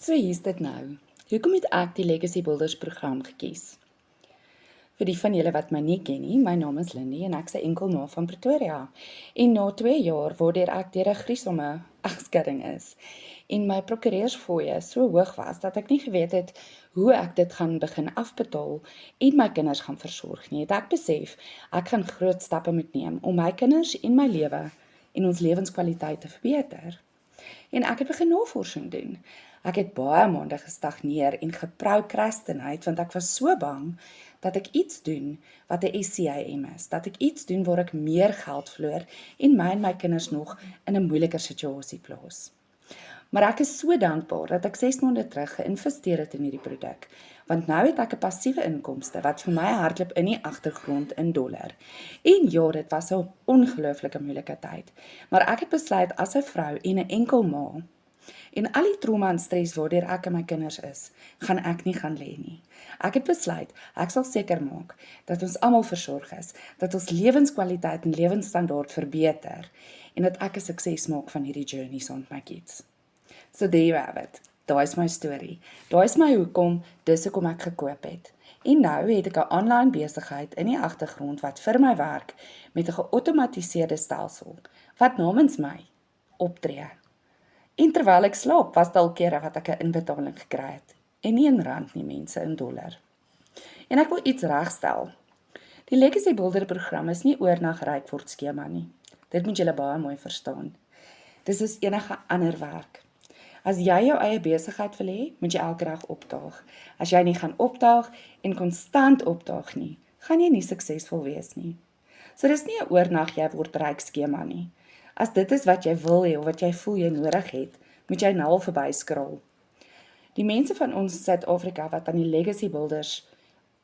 So hier's dit nou. Hoekom het ek die Legacy Builders program gekies? Vir die van julle wat my nie ken nie, my naam is Lindy en ek's 'n enkelma van Pretoria. En na 2 jaar waardeur ek deur 'n gruisame egskeiding is en my prokureursfooie so hoog was dat ek nie geweet het hoe ek dit gaan begin afbetaal en my kinders gaan versorg nie, het ek besef ek gaan groot stappe moet neem om my kinders en my lewe en ons lewenskwaliteit te verbeter. En ek het begin navorsing doen. Ek het baie maande gestagneer en geprokrastineer want ek was so bang dat ek iets doen wat 'n SCIM is, dat ek iets doen waar ek meer geld verloor en my kinders nog in 'n moeiliker situasie plaas. Maar ek is so dankbaar dat ek 6 maande terug geïnvesteer het in hierdie produk, want nou het ek 'n passiewe inkomste wat vir my hardloop in die agtergrond in dollar. En ja, dit was 'n ongelooflike moeilike tyd, maar ek het besluit as 'n vrou en 'n enkel ma, en al die trauma en stres waardeur ek en my kinders is, gaan ek nie gaan lê nie. Ek het besluit, ek sal seker maak dat ons almal versorg is, dat ons lewenskwaliteit en lewensstandaard verbeter en dat ek 'n sukses maak van hierdie journey saam met my kids. So there you have it. Daai is my storie. Daai is my hoekom, dis hoekom ek gekoop het. En nou het ek 'n online besigheid in die agtergrond wat vir my werk met 'n geautomatiseerde stelsel wat namens my optree. En terwyl ek slaap, was daar al kere wat ek 'n inbetaling gekry het. En nie in rand nie, mense, in dollar. En ek wil iets regstel. Die Legacy Builder program is nie oornag ryk word skema nie. Dit moet julle baie mooi verstaan. Dis soos enige ander werk. As jy jou eie besigheid wil hê, moet jy elke dag opdaag. As jy nie gaan opdaag en konstant opdaag nie, gaan jy nie suksesvol wees nie. So dis nie 'n oornag jy word ryk skema nie. As dit is wat jy wil hê of wat jy voel jy nodig het, moet jy nou verby skraal. Die mense van ons in Suid-Afrika wat aan die Legacy Builders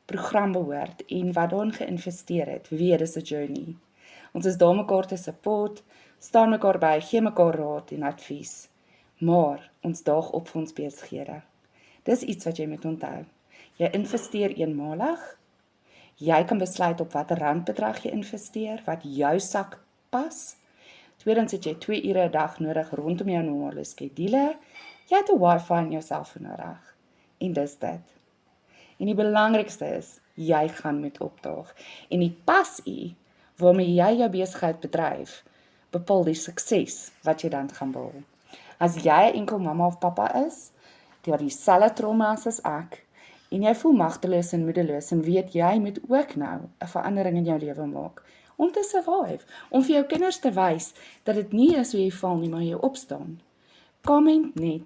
program behoort en wat daarin geïnvesteer het, weet dis 'n journey. Ons is daar mekaar te support, staan mekaar by, gee mekaar raad en advies. Maar ons daag op vir ons besighede. Dis iets wat jy moet onthou. Jy investeer eenmalig. Jy kan besluit op watter randbedrag jy investeer, wat jou sak pas. Tweedens het jy 2 ure 'n dag nodig rondom jou normale skedule. Jy het 'n wifi in jou selfoon nodig. En dis dit. En die belangrikste is, jy gaan moet opdaag. En die passie waarmee jy jou besigheid bedryf, bepaal die sukses wat jy dan gaan behaal. As jy 'n enkel mamma of pappa is, die wat dieselfde trauma's as ek, en jy voel magteloos en moedeloos en weet jy moet ook nou 'n verandering in jou lewe maak, om te survive, om vir jou kinders te wys, dat dit nie is hoe jy val nie, maar jy opstaan. Comment net